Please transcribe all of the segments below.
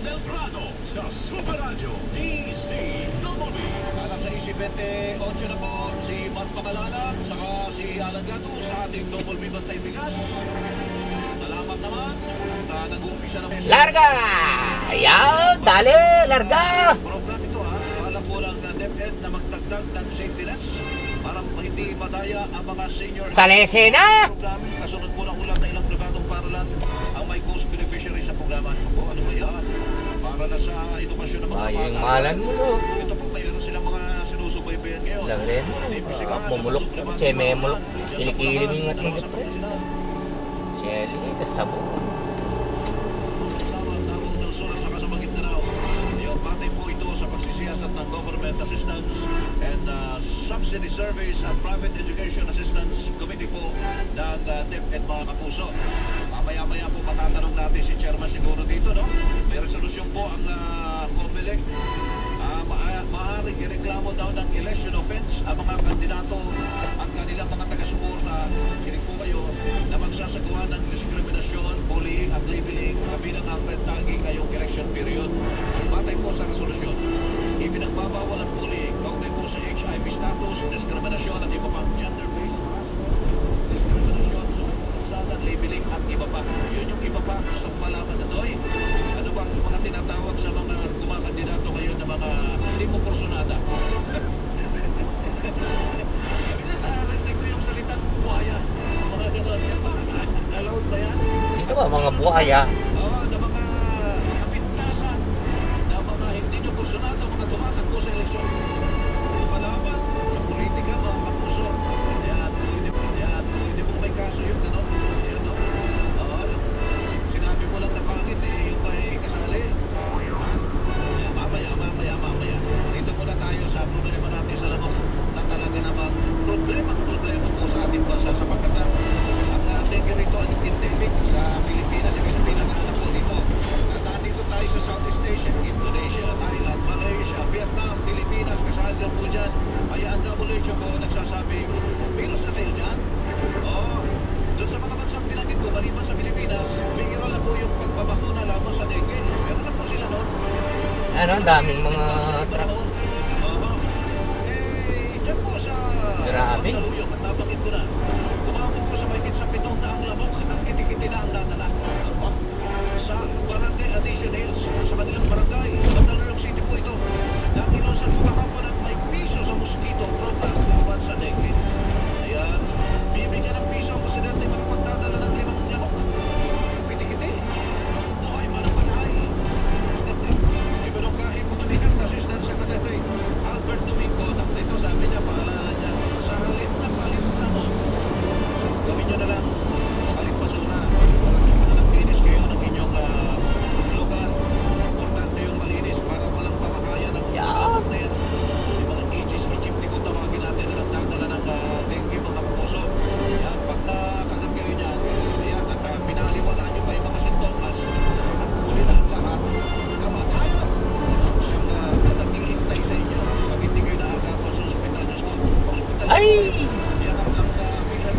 Belgrano sa Super Radio DZWB. Alas 6:28 na po si Mark Pangalanan saka si Alan Gato sa ating Double B Bantay Bigas. Salamat naman na nag-uumpisa na. Larga! Ayaw! Dali! Larga! Program ito ha. Alam po lang na DepEd na magdagdag ng safety nets para hindi madaya ang mga senior. Sa lesena! Program, kasunod po ng ulat na ilang pribadong paralan ang may cost beneficiary sa programa. Ako, ano ba yan? Para na sa edukasyon ng mga Ay, yung malan mo, no? Ito po, mayroon silang mga sinusubaybayan ngayon. Alam rin. Mumulok. Che, memulok. Kilikili mo yung ating gapre. Chelly, kasabo. Tawag ng sulat sa kasamagit na raw. Yung patay po ito sa pagsisiyasat ng government assistance and subsidy service at private education assistance committee po ng DepEd mga kapuso. Mamaya-maya po matatanong natin si chairman siguro dito, no? May resolusyon po ang COMELEC. Maaaring ireklamo daw ng election offense ang mga kandidato at kanilang mga taga-suporta. Kinig po kayo na magsasagawa ng diskriminasyon, bullying at labeling kabilang ang taging ngayong election period. Batay po sa resolusyon, ipinagbabawal ang bullying kaugnay po sa HIV status, diskriminasyon at iba pang gender-based diskriminasyon, susunod, labeling at iba pa. Yun yung iba pa. Gusto ko malaman na doy. Ano ba ang mga tinatawag sa mga kumakandidato ngayon na mga hindi mo porsyonada? Narinig ko yung salitang buhaya. Mga gano'n. Allowed ba yan? Sino ba mga buhaya? Oo, na mga kapintasan, na mga hindi nyo porsyonado, mga tumatakbo sa eleksyon. Palaban sa politika, mga kapuso. Ayan, hindi mo may kaso yung gano'n. Ayan, no? Oo, sinabi mo lang na pangit yung may kasali. Mamaya. Dito muna tayo sa problema natin sa lamang na talaga naman problema po sa ating bansa sapagkat ang dengue rito endemic sa Pilipinas. Ibig sabihin ang anak po dito. At nandito tayo sa Southeast Asia, Indonesia, Thailand, Malaysia, Vietnam, Pilipinas, kasali lang po dyan. Ay ang WHO po nagsasabi, virus na kayo dyan. Oo. Doon sa mga bansang pinagin ko, maliban sa Pilipinas, bigyan lang po yung pagbabakuna lamang sa dengue. Meron na po sila noon. Ano, ang daming mga truck. Diyan po sa Grabe. Mandaluyong at nabanggit ko na. Umabot po sa mahigit sa 700 lamok at kitikiti na ang dadala. Sa Barangay Addition Hills, sa kanilang barangay, Mandaluyong City po ito. Nakilusan po kahapon ng may piso sa mosquito program laban sa dengue. Ayan, bibigyan ng piso ang presidente magpagdadala ng 5 lamok. Kitikiti. Ay, manapatay. Ibinungkahi ko manikan na Assistant Secretary Albert Domingo. Dito sabi niya, paalala niya, sa halip na palit lamok, gawin niyo na lang palit basura. Na naglinis kayo ng inyong lugar. Importante yung malinis para walang pamakaya ng lamok na yan. Yung mga Aegis Aegypti kung tawagin natin na nagdadala ng dengue mga puso. Yan, pag nakagat kayo niyan, ayan, at pinaliwala niyo pa yung mga sintomas, at huli na ang lahat. Kamatayan! Siyang naghihintay sa inyo pag hindi kayo nakakapon sa ospital. Ay!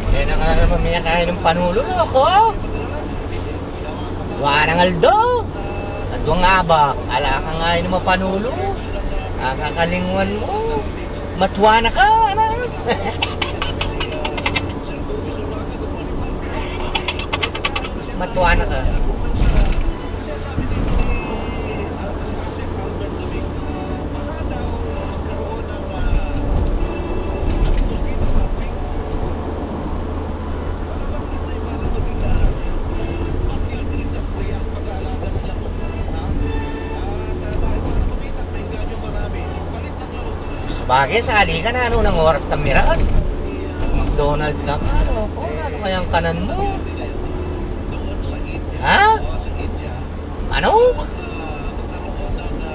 Kaya na ka na naman minakain ng panulo, loko! Duwa ng Aldo! Adwa nga ba? Ala ka nga yun mga panulo. Kakalinguan mo. Matuwa na ka, ano? Matuwa na ka. Bagay, sali ka na. Ano ng oras ng miras? McDonald ka pa. Ano kayang kanan mo? Ha? Manok?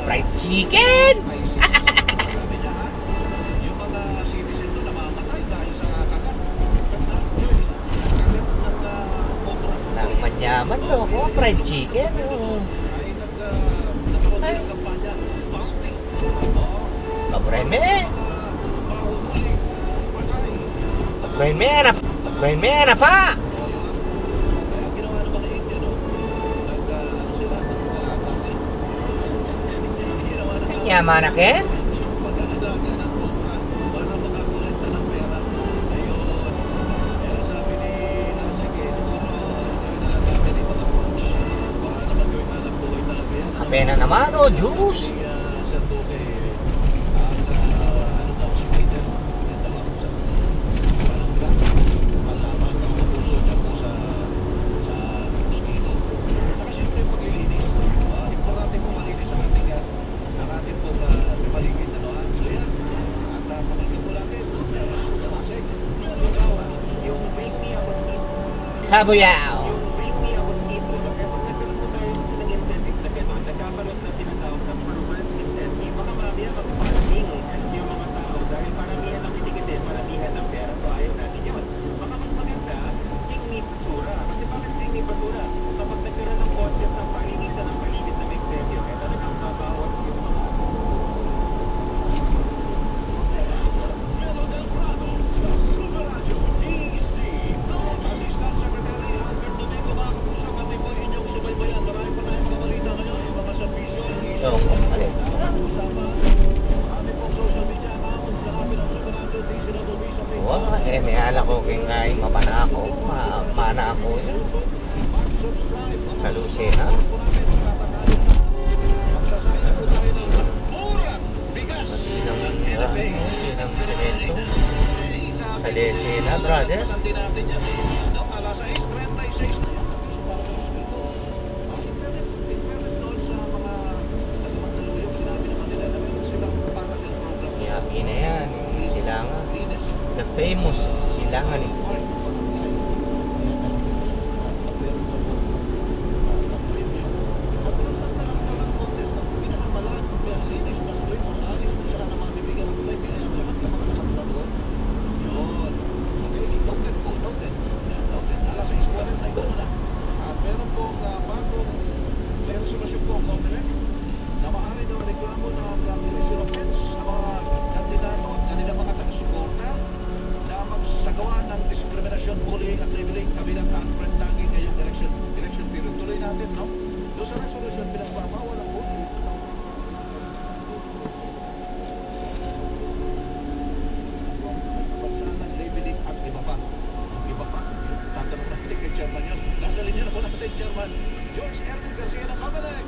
Fried chicken? Nang manyaman to ako. Fried chicken. Ay. Brahmena pa! niya manakit? Yung pag-aalaga ng cobra para makakolekta ng pera. Ayun. Kaya sabi ni sige, siguro sabi ni mga coach, baka naman gawin na ng buhay talaga yan. Kape na naman, oh, juice. Si Sir Duque, ano daw, spider. Yan daw ako sa parang gun. Malaman ang puso niya po sa mosquito. Saka siyempre yung paglilinis. Importante po malinis ang ating pong paligid. Ano, so yan. At pakinggan po natin. Tamasig. Yung Wake Me Up on It. Sabuyaw. Yung Wake Me Up on It. Kaya pag nagkaroon po tayo ng incentive na gano'n, nagkakaroon na tinatawag na perverse incentive. Baka mamaya magpapaling yung mga tao dahil paramihan ng itikitin, paramihan ng pera. So ayaw natin yun. Baka mas maganda, sing me basura. Kasi bakit sing me basura? Kapag nagkaroon ng contest ng palinisan ng paligid na may premyo, eh talagang babawat yung mga Melo del Prado sa Super Radio DC. Assistant Secretary Albert Domingo, mga kapuso, pati po inyong subaybayan. Marami pa tayong mga balita ngayon. Yung mga servisyo, Yo, alin? usapan. Ating pong social media accounts na kami ng Super Radio DC na tuloy sa Facebook. Wah, may ala ko kung kain mapana ako. Mana ako yun. Mag-subscribe. Kalusina. Magsasaya po tayo ng murang bigas. Hindi ng semento. Sa Lesina, brother. Sandi natin yan. No, alas 6:36. Yapi na yan. Sila nga. The famous Silangan Exit. Meron pong bagong resolusyon po ang Comelec na maaari daw reklamo ng Ministry of Defense sa mga kandidato at kanilang mga taga-suporta na magsagawa ng diskriminasyon, bullying at labeling kabilang unfriend tagging ngayong election period. Tuloy natin, no? Doon sa resolution, pinagbabawal ang bullying. Pagsanan, labeling at iba pa. Iba pa. Tatanong natin kay Chairman yun. Nasa linya na po natin, Chairman George Erwin Garcia ng Comelec.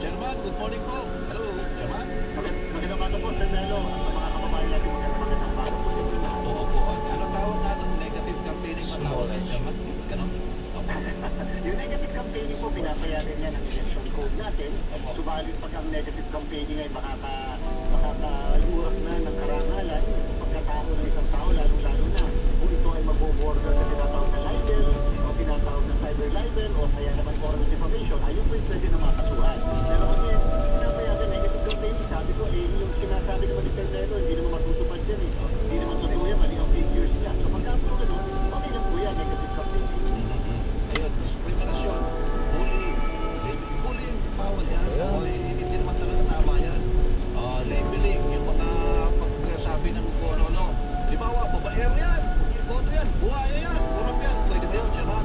Chairman, good morning po. Hello, Chairman. magandang araw po, Sir Melo, at sa mga kababayan natin magandang araw po sa inyo lahat. Oo po. Ano tawag natin? Negative campaigning matawag Small kay Chairman? Ganon? Opo. Yung negative campaigning po, pinapayagan niya ng election code natin. Subalit pag ang negative campaigning ay makakayurak na ng karangalan sa pagkatao ng isang tao, lalo-lalo na kung ito ay mag-border sa tinatawag na libel o tinatawag na cyber libel o kaya naman oral defamation, ayun po yung pwede na makasuhan. Pero kasi pinapayagan negative campaigning, sabi ko, yung sinasabi naman ni Sir Melo, hindi naman matutupad yan eh. Hindi naman totoo yan, mali ang figures niya. So pagkakaroon ganun, okay lang po yan, negative campaigning. Ayun, diskriminasyon, bullying. Bullying, bawal yan. Ayun. O, hindi naman talaga tama yan. Labeling, yung mga pagsasabi ng kung ano-ano. Halimbawa, babaero yan, boto yan, buhaya yan, kurap yan. Pwede ba yun, Chairman?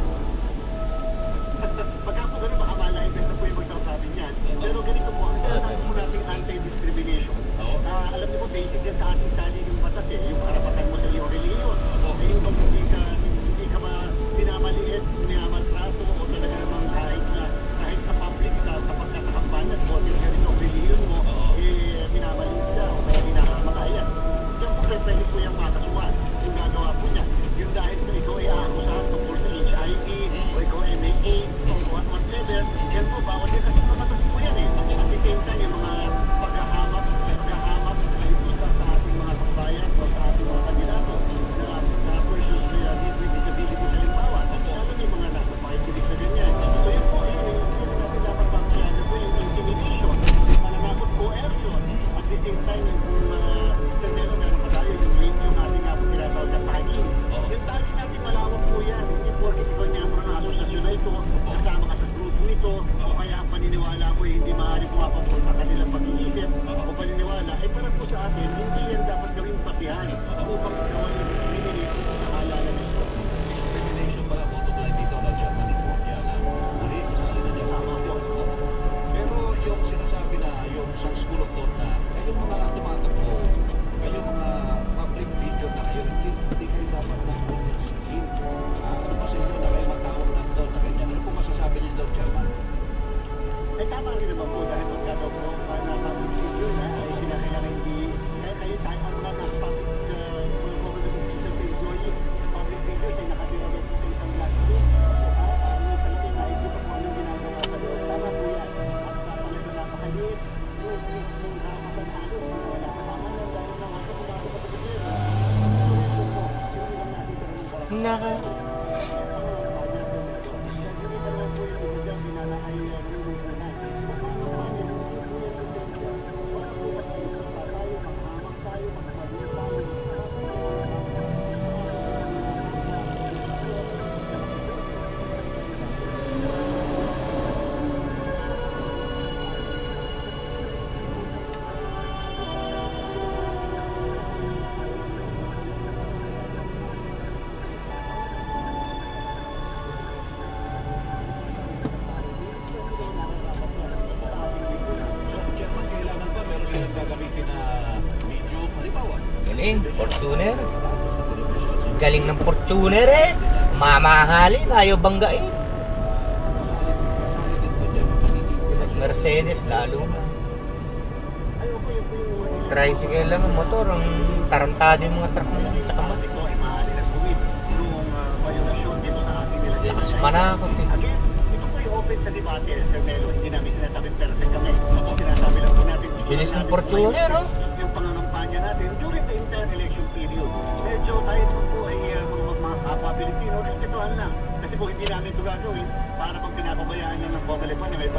Pagka po ganun, baka malaibig na po yung magsasabi niyan. Pero ganito po, ang sinasabi po natin anti-discrimination. Oo. Alam niyo po, basic yan sa ating sali yung batas eh, yung karapatan mo sa iyong reliyon. Eh, yung pag hindi ka pinamaliit, minamaltrato, o talaga namang kahit sa public, kapag nakakampan at voting ka rin ang reliyon mo, eh, minamaliit ka, o kaya hinakamatayan. Diyan po kayo pwede po yung makasuhan. Yung gagawa po niya. Yung dahil na ikaw ay aakusahan tungkol sa HIV, o ikaw ay may AIDS, o whatever, yan po, bawal yan kasi makatas po yan eh. At the same time, yung mga paghahamap, kalipusta sa ating mga kabayan o sa ating mga kandidato na persons with disability sa limbawa. Lalo na yung mga nasa pakikinig sa ganyan. So yun po, yun natin dapat pangkayaan po yung intimidation, pananakot coercion. At the same time, yung sa meron pa tayo, yung ating nga po tinatawag na tagging. Yung tagging natin malawak po yan. Hindi porkit ikaw miyembro ng asosasyon na ito, kasama ka sa grupo nito, o kaya ang paniniwala mo hindi maaari pumapapol sa kanilang pag-iisip o paniniwala, ay para po sa atin, hindi yan dapat gawing patihan upang ikaw ay pinili sa halalan nito. Discrimination pala po ito dito na Chairman po. Yan, muli, sabi na niya. Tama po. Hindi naman po dahil pagka daw po na-public figure na ay kinakailangan hindi kaya kayo tayo na public public figures ay nakatira daw po sa isang black room. Ang talaga nakikita po anong ginagawa sa loob. Tama po yan. At talaga napakaliit. Yung mismong hamakan halos wala na hamakan dahil na nga pumasok sa gobyerno. Ito po, hindi lang nakita rin yung parang Naka. Chairman, kailangan pa meron silang gagamitin na medium, halimbawa. Galing, Fortuner. Galing ng Fortuner eh. Mamahalin, ayaw banggain. Mercedes lalo na. Tricycle lang ang motor, ang tarantado yung mga truck na yun, tsaka mas. Lakas manakot eh. Again, ito po yung open sa debate, Sir Melo. Hindi namin sinasabing perfect kami. Sinasabi lang po natin. Bilis ng Fortuner, oh. Yung pangangampanya natin during the entire election period. Medyo tayo po ay mga kapwa Pilipino, respetuhan lang. Kasi po hindi namin ito gagawin para pang pinapabayaan lang ng Comelec.